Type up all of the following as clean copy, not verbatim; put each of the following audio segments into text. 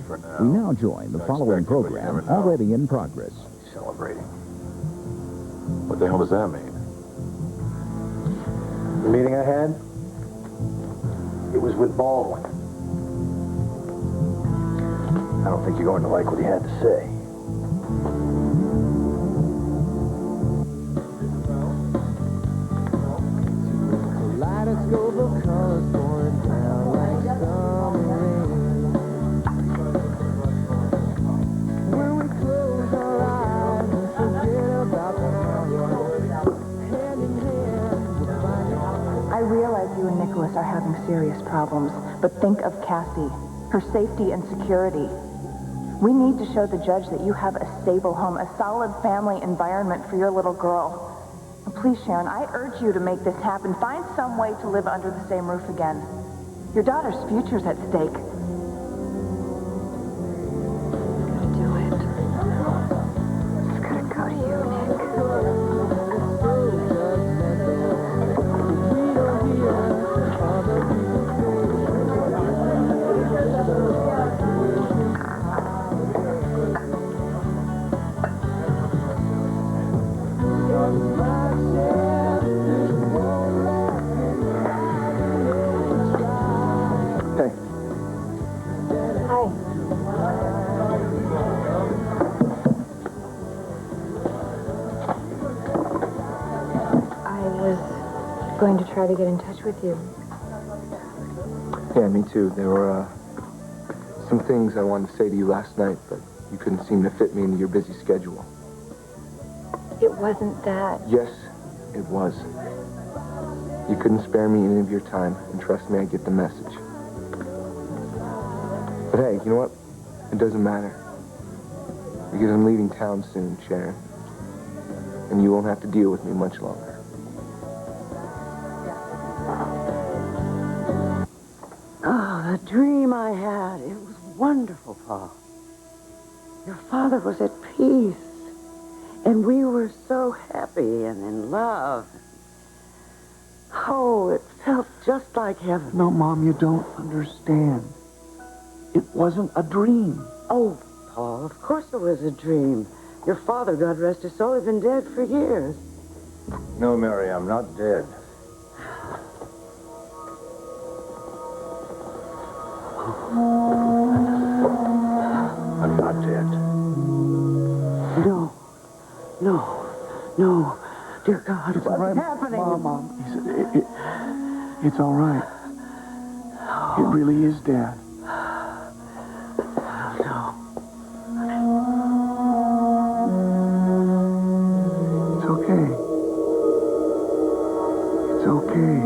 for now. We now join the following program, already in progress. Celebrating. What the hell does that mean? The meeting I had, it was with Baldwin. I don't think you're going to like what he had to say. Kaleidoscope of colors pouring down like summer rain. When we close our eyes and forget about tomorrow, hand in hand, we'll find out. I realize you and Nicholas are having serious problems, but think of Cassie, her safety and security. We need to show the judge that you have a stable home, a solid family environment for your little girl. Please, Sharon, I urge you to make this happen. Find some way to live under the same roof again. Your daughter's future's at stake. Do it. It's gotta go to you, Nick. Going to try to get in touch with you. Yeah, me too. There were some things I wanted to say to you last night, but you couldn't seem to fit me into your busy schedule. It wasn't that. Yes, it was. You couldn't spare me any of your time, and trust me, I get the message. But hey, you know what? It doesn't matter. Because I'm leaving town soon, Sharon. And you won't have to deal with me much longer. Oh, the dream I had. It was wonderful, Paul. Your father was at peace. And we were so happy and in love. Oh, it felt just like heaven. No, Mom, you don't understand. It wasn't a dream. Oh, Paul, of course it was a dream. Your father, God rest his soul, had been dead for years. No, Mary, I'm not dead. I'm not dead. No. No. No. Dear God, It's all right, what's happening? Mom. It's all right. It really is Dad. No. It's okay. It's okay.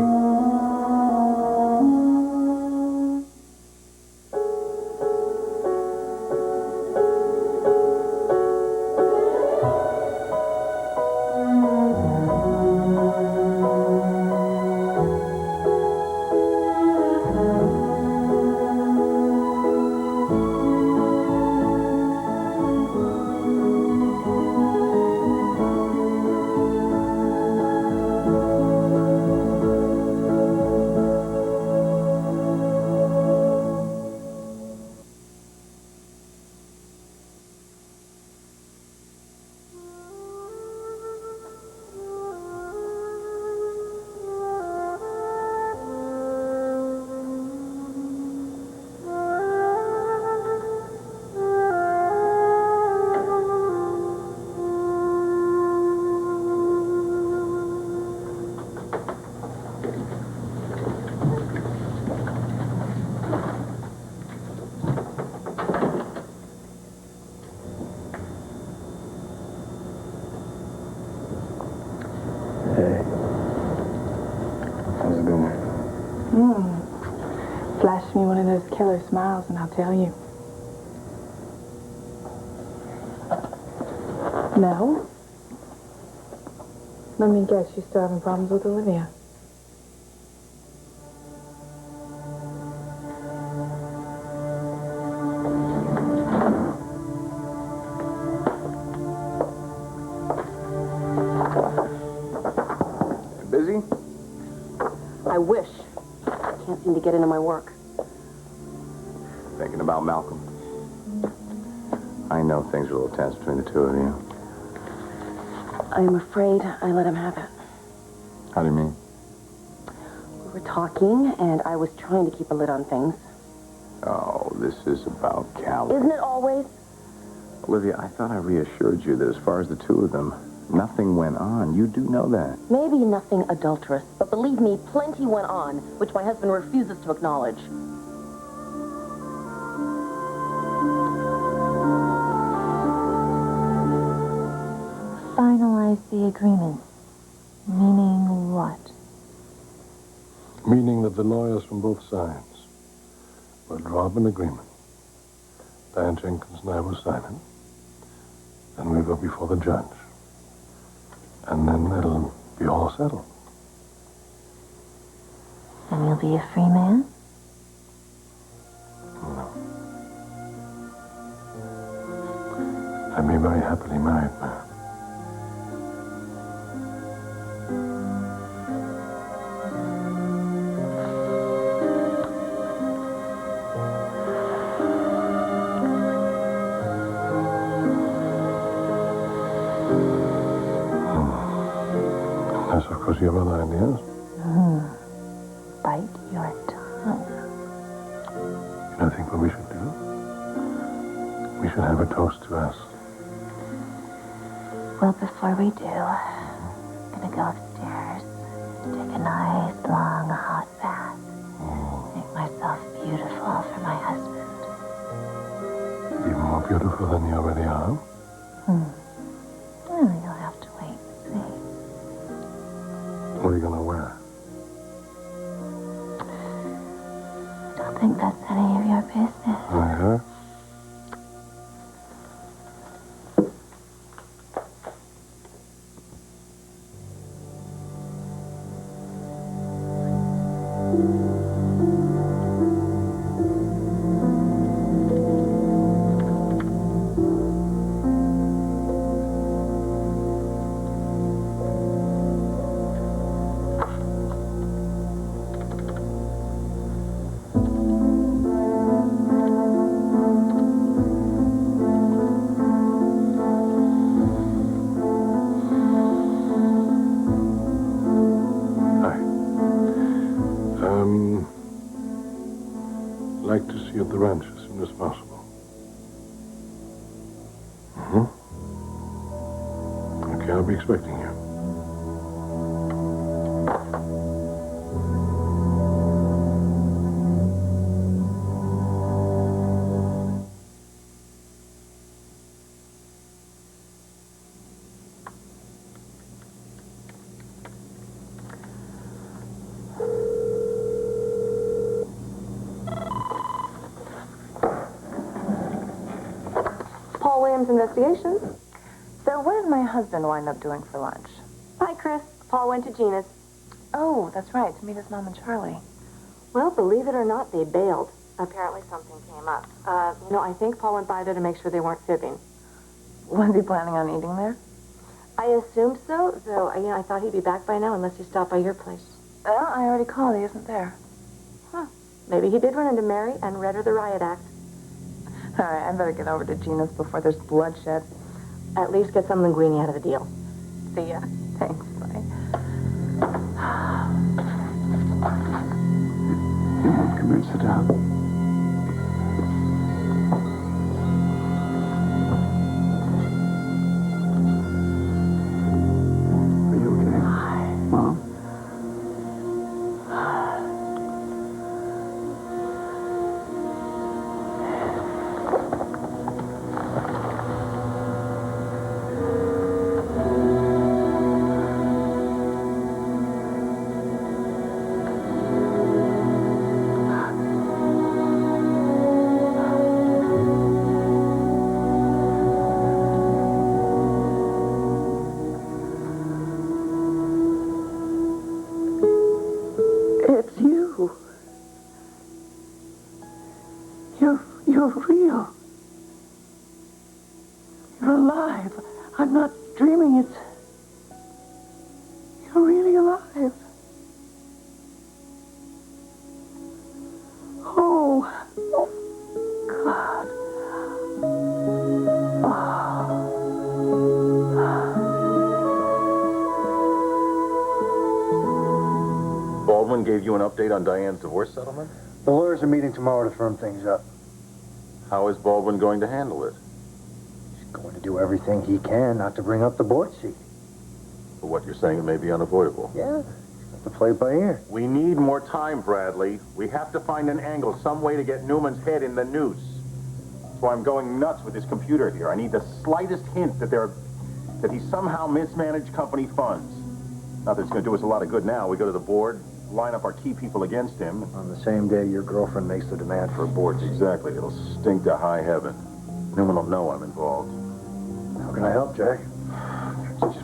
Flash me one of those killer smiles and I'll tell you. No? Let me guess, you're still having problems with Olivia. Busy? I wish. Can't seem to get into my work. Thinking about Malcolm. I know things are a little tense between the two of you. I'm afraid I let him have it. How do you mean? We were talking, and I was trying to keep a lid on things. Oh, this is about Callie. Isn't it always? Olivia, I thought I reassured you that as far as the two of them, nothing went on. You do know that. Maybe nothing adulterous, but believe me, plenty went on, which my husband refuses to acknowledge. Finalize the agreement. Meaning what? Meaning that the lawyers from both sides will draw up an agreement. Diane Jenkins and I will sign it. Then we'll go before the judge. And then it'll be all settled. And you'll be a free man? No. I'd be very happily married, man. Unless, of course, you have other ideas. Bite your tongue. You know, I think what we should do? We should have a toast to us. Well, before we do, I'm gonna go upstairs, take a nice, long, hot bath, make myself beautiful for my husband. Even more beautiful than you already are. Well, you'll have to wait and see. What are you going to wear? Don't think that's any of your business. Uh-huh. Like to see you at the ranch as soon as possible. Okay, I'll be expecting you. Paul Williams Investigations. So what did my husband wind up doing for lunch? Hi, Chris. Paul went to Gina's. Oh, that's right, to meet his mom and Charlie. Well, believe it or not, they bailed. Apparently something came up. I think Paul went by there to make sure they weren't fibbing. Was he planning on eating there? I assumed so, though, I thought he'd be back by now unless he stopped by your place. Well, I already called. He isn't there. Maybe he did run into Mary and read her the riot act. All right, I better get over to Gina's before there's bloodshed. At least get some linguine out of the deal. See ya. Thanks, bye. Come here, sit down. Are you okay? Mom? It's you. You're real. You're alive. I'm not dreaming. You're really alive. Oh God. Baldwin gave you an update on Diane's divorce settlement? The lawyers are meeting tomorrow to firm things up. How is Baldwin going to handle it? He's going to do everything he can not to bring up the board seat. For what you're saying, it may be unavoidable. Yeah, he's got to play it by ear. We need more time, Bradley. We have to find an angle, some way to get Newman's head in the noose. That's why I'm going nuts with this computer here. I need the slightest hint that he somehow mismanaged company funds. Not that it's going to do us a lot of good now. We go to the board, line up our key people against him. On the same day your girlfriend makes the demand for a board seat. Exactly. It'll stink to high heaven. Newman will know I'm involved. How can I help, Jack? Just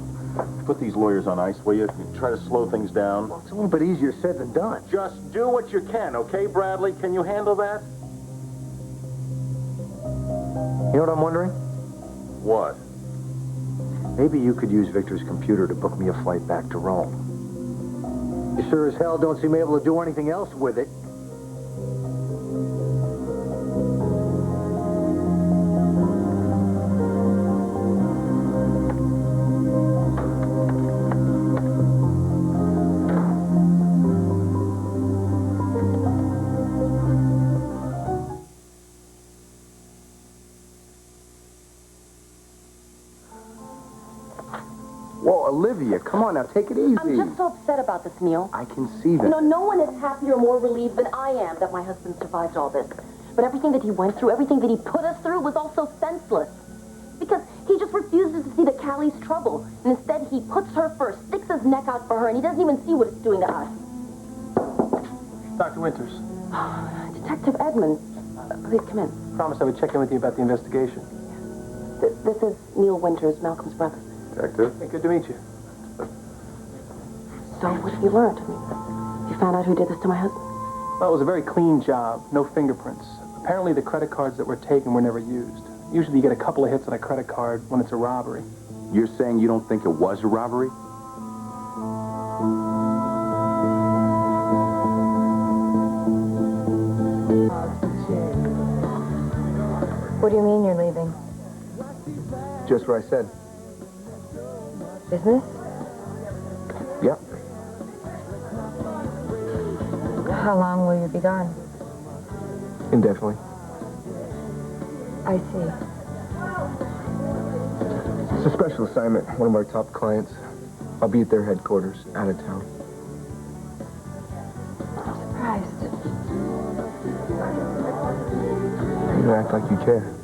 put these lawyers on ice, will you? Try to slow things down. Well, it's a little bit easier said than done. Just do what you can, okay, Bradley? Can you handle that? You know what I'm wondering? What? Maybe you could use Victor's computer to book me a flight back to Rome. You sure as hell don't seem able to do anything else with it. Whoa, Olivia, come on now, take it easy. I'm just so upset about this, Neil. I can see that. You know, no one is happier or more relieved than I am that my husband survived all this. But everything that he went through, everything that he put us through was also senseless. Because he just refuses to see that Callie's trouble. And instead, he puts her first, sticks his neck out for her, and he doesn't even see what it's doing to us. Dr. Winters, Detective Edmonds, please come in. promised I would check in with you about the investigation. This is Neil Winters, Malcolm's brother. Detective? Hey, good to meet you. So, what have you learned? I mean, you found out who did this to my husband? Well, it was a very clean job, no fingerprints. Apparently the credit cards that were taken were never used. Usually you get a couple of hits on a credit card when it's a robbery. You're saying you don't think it was a robbery? What do you mean you're leaving? Just what I said. Business? Yep. How long will you be gone? Indefinitely. I see. It's a special assignment. One of our top clients. I'll be at their headquarters, out of town. I'm surprised. You act like you care.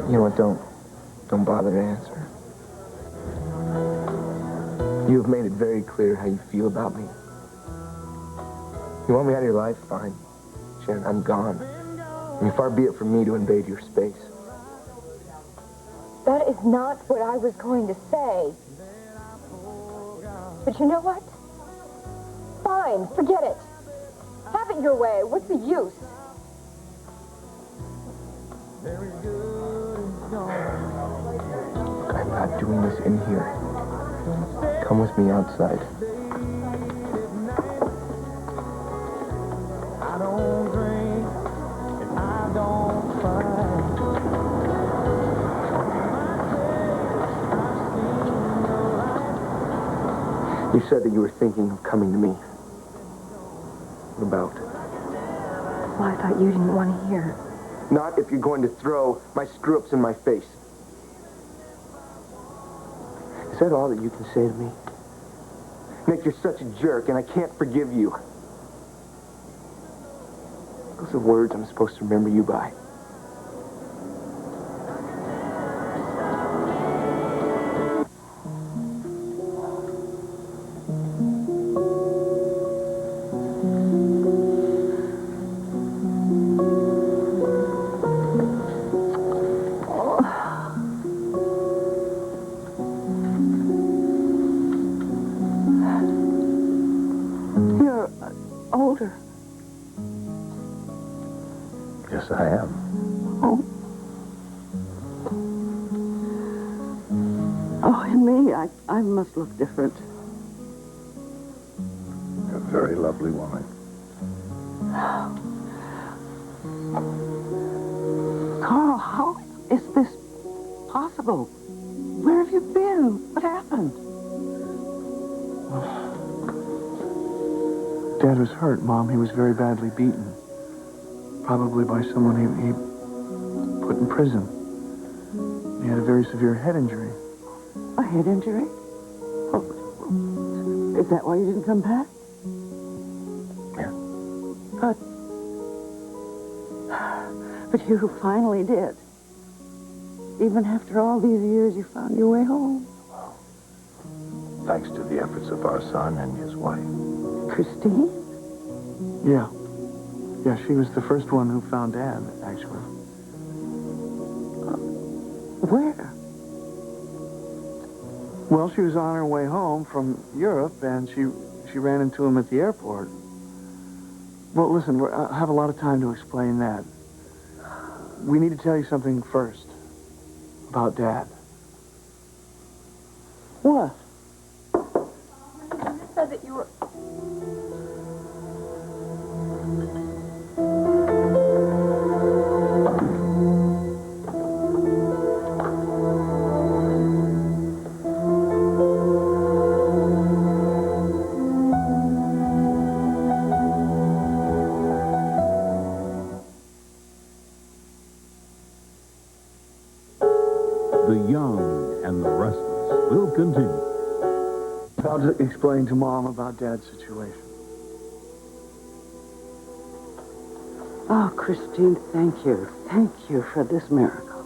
You know what? Don't bother to answer. You have made it very clear how you feel about me. You want me out of your life? Fine. Sharon, I'm gone. I mean, far be it from me to invade your space. That is not what I was going to say. But you know what? Fine, forget it. Have it your way. What's the use? Look, I'm not doing this in here. Come with me outside. I don't drink and I don't fight. You said that you were thinking of coming to me. What about? Well, I thought you didn't want to hear. Not if you're going to throw my screw-ups in my face. Is that all that you can say to me? Nick, you're such a jerk, and I can't forgive you. Those are words I'm supposed to remember you by. You're older. Yes, I am. Oh. Oh, and me, I must look different. You're a very lovely woman. Carl, how is this possible? Where have you been? What happened? Dad was hurt, Mom. He was very badly beaten. Probably by someone he put in prison. He had a very severe head injury. A head injury? Oh, is that why you didn't come back? Yeah. But you finally did. Even after all these years, you found your way home. Thanks to the efforts of our son and his wife. Christine? Yeah. Yeah, she was the first one who found Dad, actually. Where? Well, she was on her way home from Europe, and she ran into him at the airport. Well, listen, I have a lot of time to explain that. We need to tell you something first about Dad. What? You said that you were... The Young and the Restless will continue. I'll just explain to Mom about Dad's situation. Oh, Christine, thank you. Thank you for this miracle.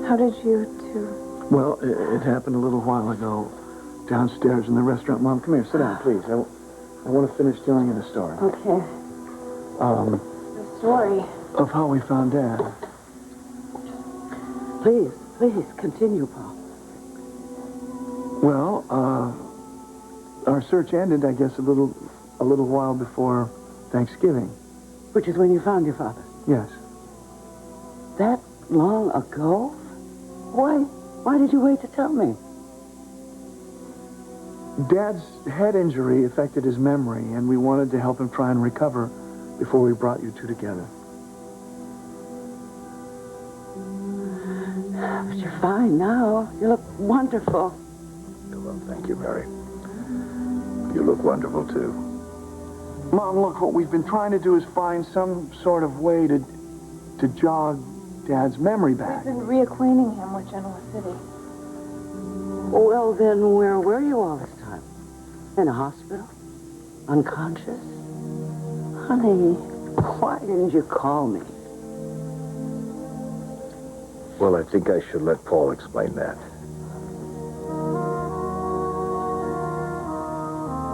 How did you two... Well, it happened a little while ago downstairs in the restaurant. Mom, come here. Sit down, please. I want to finish telling you the story. Okay. The story. Of how we found Dad. Please continue, Paul. Well, our search ended, I guess, a little while before Thanksgiving. Which is when you found your father. Yes. That long ago? Why did you wait to tell me? Dad's head injury affected his memory, and we wanted to help him try and recover before we brought you two together. But you're fine now. You look wonderful. Well, thank you, Mary. You look wonderful, too. Mom, look, what we've been trying to do is find some sort of way to jog Dad's memory back. We've been reacquainting him with Genoa City. Well, then where were you all this time? In a hospital? Unconscious? Honey, why didn't you call me? Well, I think I should let Paul explain that.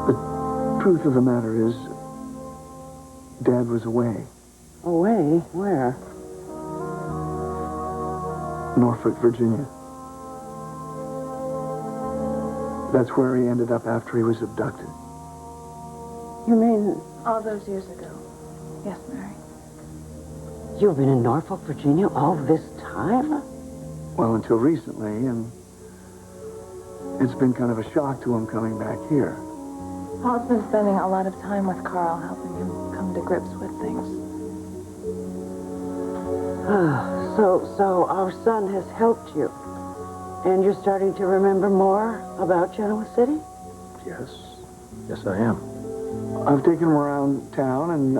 The truth of the matter is, Dad was away. Away? Where? Norfolk, Virginia. That's where he ended up after he was abducted. You mean... All those years ago. Yes, Mary. You've been in Norfolk, Virginia all this time? Well, until recently, and it's been kind of a shock to him coming back here. Paul's been spending a lot of time with Carl, helping him come to grips with things. So our son has helped you. And you're starting to remember more about Genoa City? Yes. Yes, I am. I've taken him around town and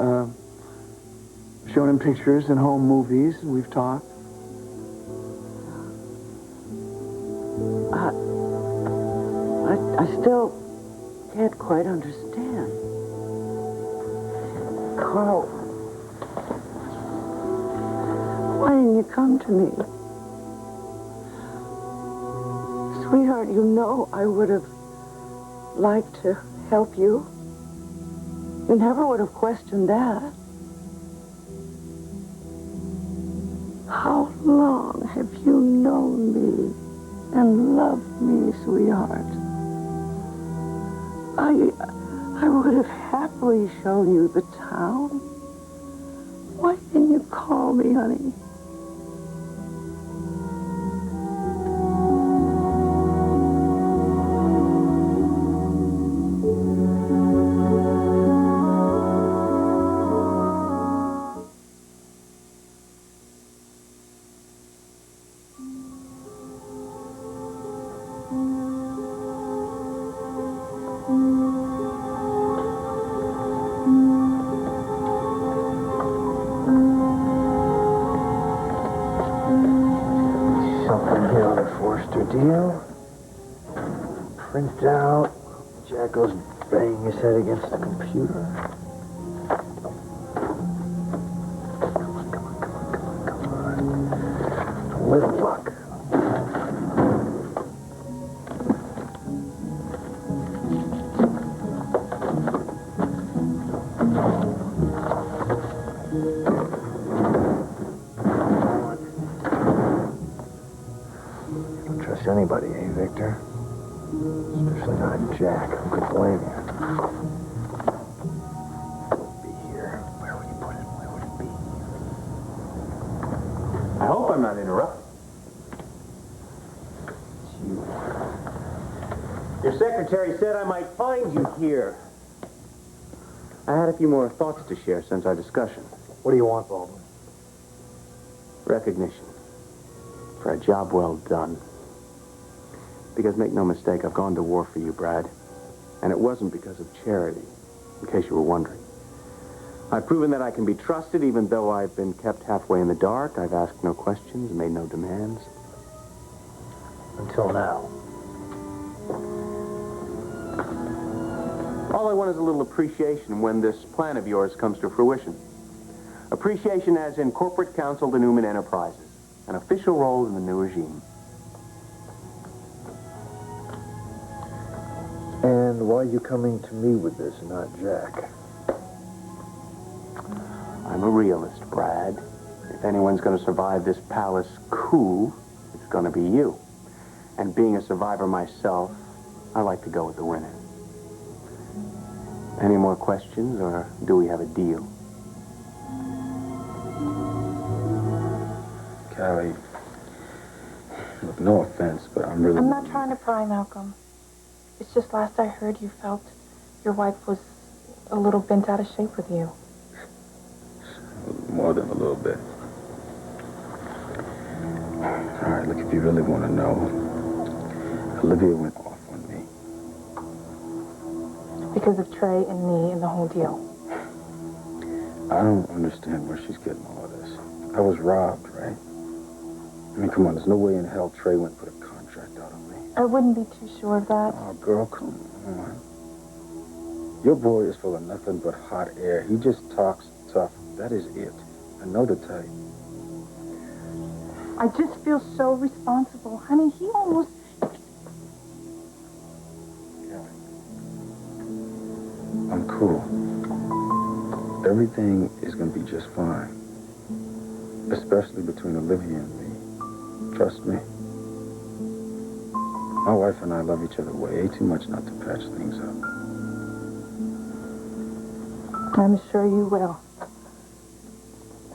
shown him pictures and home movies, and we've talked. I still can't quite understand. Carl, why didn't you come to me? Sweetheart, you know I would have liked to help you. You never would have questioned that. How long have you known me and loved me, sweetheart? I would have happily shown you the town. Why didn't you call me, honey? Forster deal. Print out. Jack goes banging his head against the computer. Come on. With luck. Don't trust anybody, eh, Victor? Especially not Jack. Who could blame you? Be here. Where would you put it? Where would it be? I hope I'm not interrupting. Your secretary said I might find you here. I had a few more thoughts to share since our discussion. What do you want, Baldwin? Recognition for a job well done. Because make no mistake, I've gone to war for you, Brad. And it wasn't because of charity, in case you were wondering. I've proven that I can be trusted even though I've been kept halfway in the dark. I've asked no questions, made no demands. Until now. All I want is a little appreciation when this plan of yours comes to fruition. Appreciation as in corporate counsel to Newman Enterprises, an official role in the new regime. And why are you coming to me with this, not Jack? I'm a realist, Brad. If anyone's going to survive this palace coup, it's going to be you. And being a survivor myself, I like to go with the winner. Any more questions, or do we have a deal? Callie, look, no offense, but I'm not trying to pry, Malcolm. It's just last I heard you felt your wife was a little bent out of shape with you. More than a little bit. All right, look, if you really want to know, Olivia went off on me. Because of Trey and me and the whole deal. I don't understand where she's getting all of this. I was robbed, right? I mean, come on, there's no way in hell Trey went and put a contract out on me. I wouldn't be too sure of that. Oh, girl, come on. Your boy is full of nothing but hot air. He just talks tough. That is it. I know the type. I just feel so responsible. Honey, he almost... I'm cool. Everything is going to be just fine. Especially between Olivia and me. Trust me. My wife and I love each other way too much not to patch things up. I'm sure you will.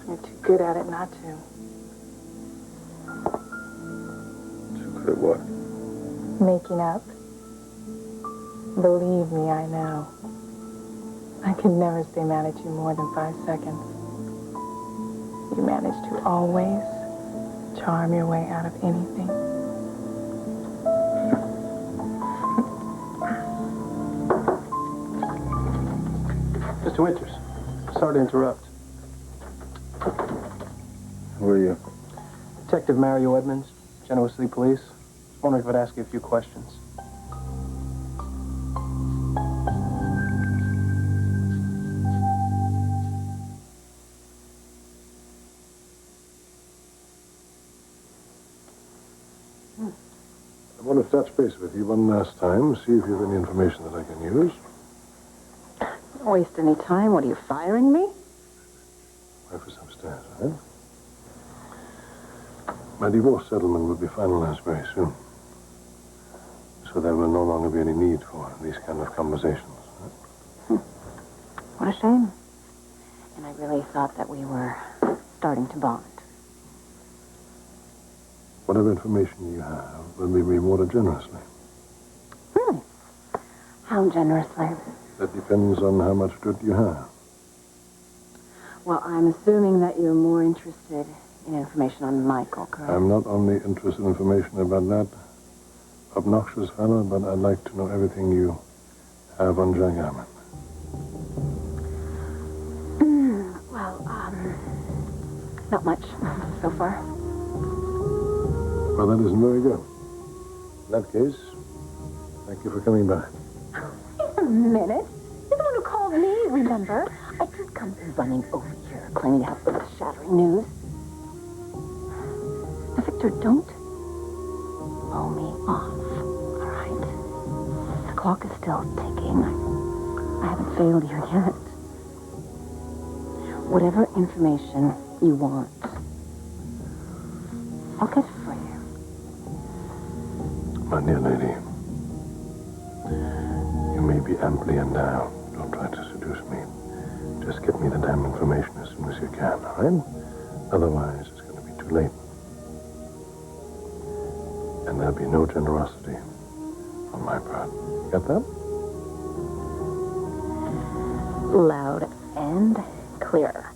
You're too good at it not to. Too good at what? Making up. Believe me, I know. I can never stay mad at you more than 5 seconds. You manage to always charm your way out of anything. Mr. Winters, sorry to interrupt. Who are you? Detective Mario Edmonds, Genoa City Police. Just wondering if I'd ask you a few questions. I want to touch base with you one last time, see if you have any information that I can use. Don't waste any time. What, are you firing me? Wife is upstairs, eh? My divorce settlement will be finalized very soon. So there will no longer be any need for these kind of conversations. What a shame. And I really thought that we were starting to bond. Whatever information you have will be rewarded generously. Really? How generously? That depends on how much good you have. Well, I'm assuming that you're more interested in information on Michael, correct? I'm not only interested in information about that obnoxious fellow, but I'd like to know everything you have on Jack Hammond. Not much so far. Well, that isn't very good. In that case, thank you for coming by. Wait a minute. You're the one who called me, remember? I did come running over here, claiming to have earth-shattering news. Now, Victor, don't blow me off, all right? The clock is still ticking. I haven't failed you yet. Whatever information you want, I'll get it for you. My dear lady, you may be amply endowed. Don't try to seduce me. Just get me the damn information as soon as you can, all right? Otherwise, it's going to be too late. And there'll be no generosity on my part. Got that? Loud and clear.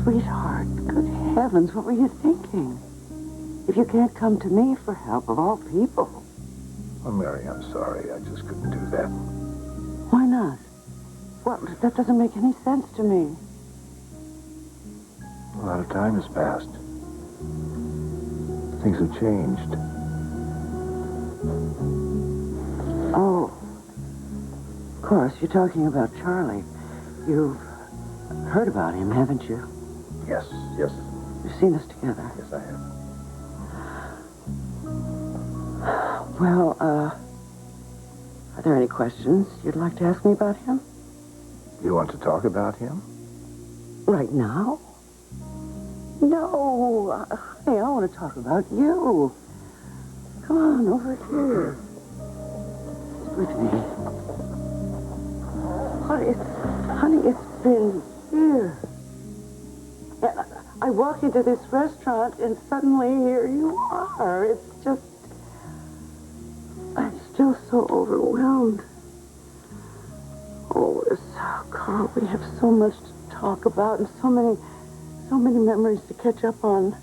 Sweetheart, good heavens, what were you thinking? If you can't come to me for help, of all people. Oh, Mary, I'm sorry. I just couldn't do that. Why not? Well, that doesn't make any sense to me. A lot of time has passed. Things have changed. Oh, of course, you're talking about Charlie. You've heard about him, haven't you? Yes, yes. You've seen us together. Yes, I have. Well, are there any questions you'd like to ask me about him? You want to talk about him? Right now? No. Hey, I want to talk about you. Come on, over here. With me. Honey, it's been years. And I walk into this restaurant and suddenly here you are. It's just... I'm still so overwhelmed. Oh, Carl, we have so much to talk about and so many memories to catch up on.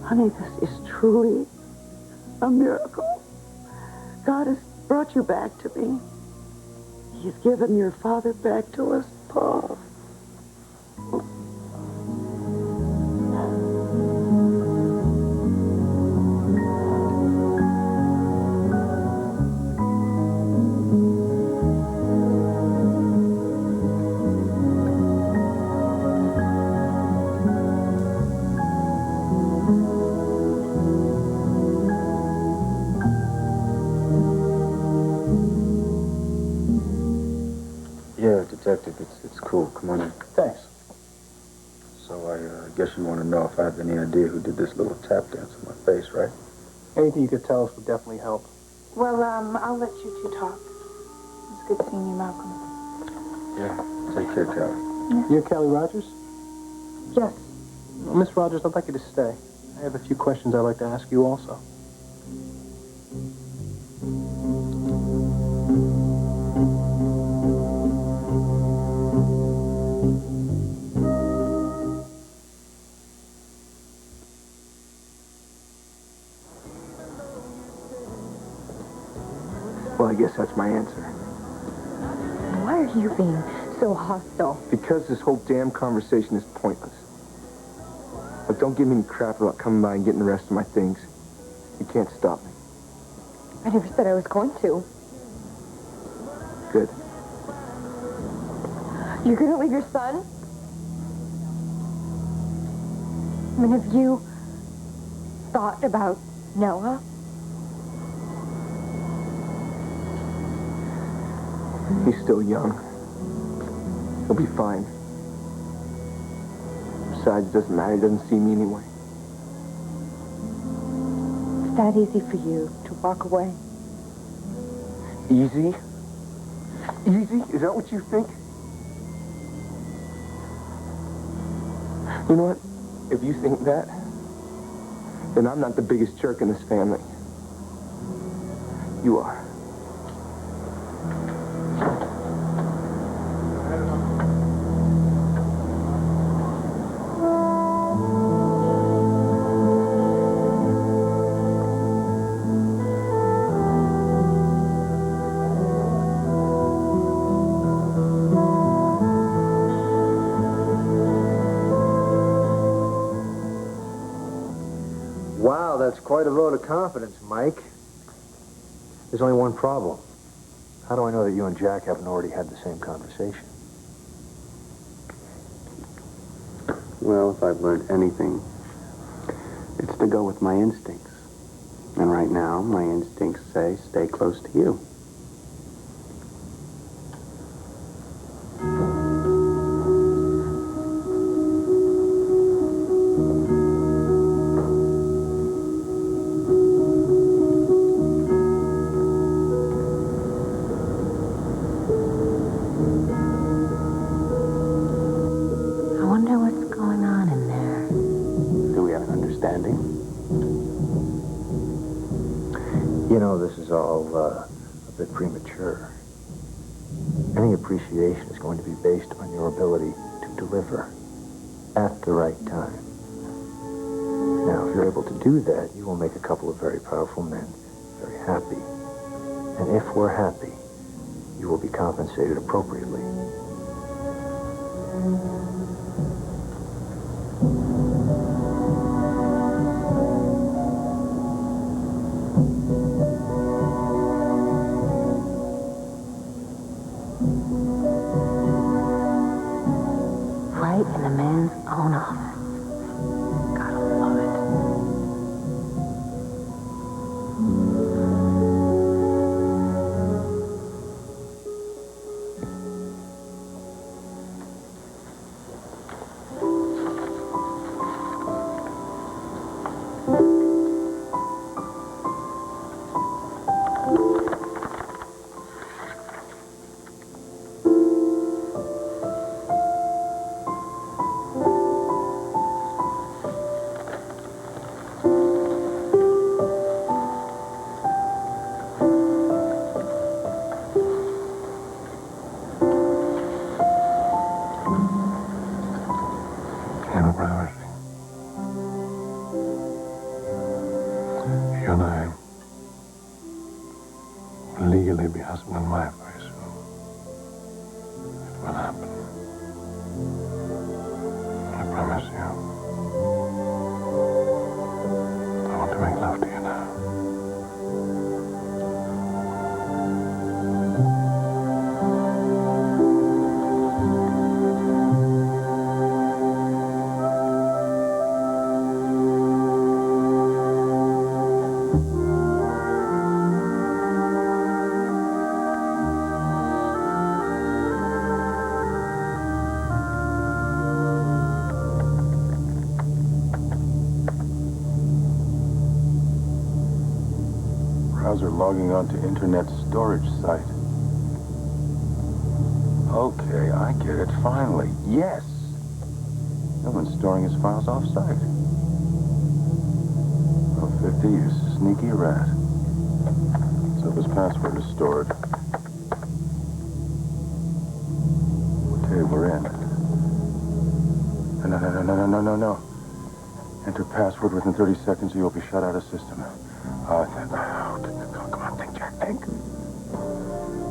Honey, this is truly a miracle. God has brought you back to me. He's given your father back to us, Paul. Yeah, Detective, it's cool. Come on in. Thanks. So I guess you want to know if I have any idea who did this little tap dance on my face, right? Anything you could tell us would definitely help. Well, I'll let you two talk. It's good seeing you, Malcolm. Yeah. Take care, Callie. You're Kelly Rogers? Yes. Well, Miss Rogers, I'd like you to stay. I have a few questions I'd like to ask you also. Well, I guess that's my answer. Why are you being so hostile? Because this whole damn conversation is pointless. Look, don't give me any crap about coming by and getting the rest of my things. You can't stop me. I never said I was going to. Good. You're gonna leave your son? I mean, have you thought about Noah? He's still young. He'll be fine. Besides, it doesn't matter. He doesn't see me anyway. It's that easy for you to walk away. Easy? Easy? Is that what you think? You know what? If you think that, then I'm not the biggest jerk in this family. You are. that's quite a vote of confidence, Mike. There's only one problem. How do I know that you and Jack haven't already had the same conversation? Well, if I've learned anything, it's to go with my instincts. And right now, my instincts say stay close to you. I wonder what's going on in there. Do we have an understanding? You know, this is all a bit premature. Any appreciation is going to be based on your ability to deliver at the right time. Now, if you're able to do that, you will make a couple of very powerful men very happy. And if we're happy, you will be compensated appropriately. Right in the man's own office. Gotta love it. Your privacy. You and I will legally be husband and wife very soon. It will happen. I promise you. I want to make love to you now. Browser logging onto internet storage site. Okay, I get it, finally. Yes! No one's storing his files off-site. Oh, 50, you sneaky rat. So his password is stored. Okay, we're in. No. Enter password within 30 seconds or you'll be shut out of system. Come on, think, Jack, think.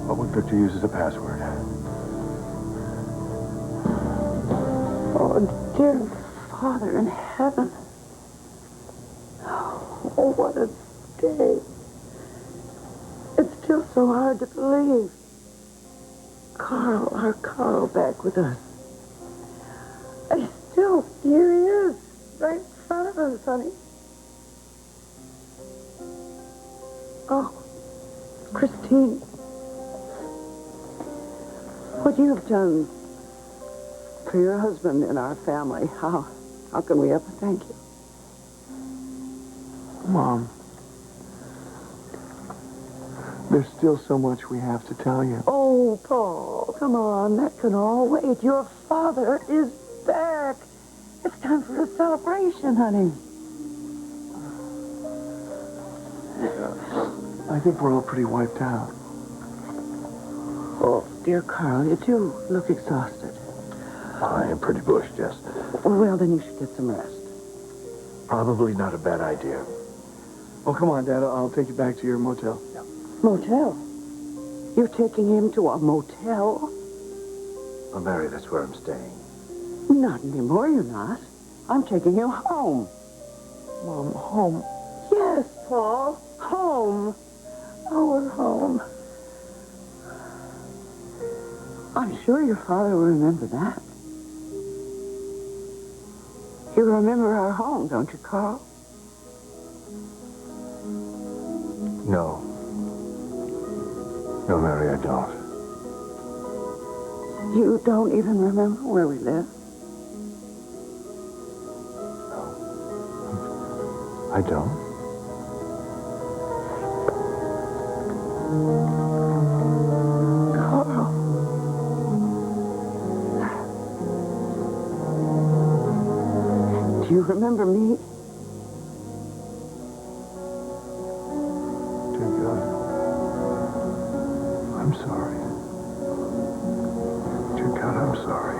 What would Victor use as a password? Oh, dear Father in heaven. Oh, what a day. It's still so hard to believe. Carl, our Carl back with us. Here he is, right in front of us, honey. Oh, Christine. What you have done for your husband and our family, how can we ever thank you? Mom, there's still so much we have to tell you. Oh, Paul, come on, that can all wait. Your father is back. It's time for a celebration, honey. I think we're all pretty wiped out. Oh, dear Carl, you do look exhausted. I am pretty bushed, yes. Well, then you should get some rest. Probably not a bad idea. Oh, come on, Dad. I'll take you back to your motel. Yeah. Motel? You're taking him to a motel? Well, Mary, that's where I'm staying. Not anymore, you're not. I'm taking you home. Mom, home? Paul. Home. Oh, we're home. I'm sure your father will remember that. You remember our home, don't you, Carl? No. No, Mary, I don't. You don't even remember where we live? I don't. Carl. Do you remember me? Dear God. I'm sorry. Dear God, I'm sorry.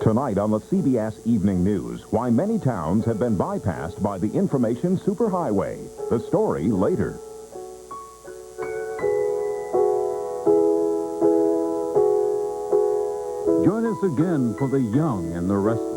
Tonight on the CBS Evening News, why many towns have been bypassed by the information superhighway. The story later. Join us again for The Young and the Restless.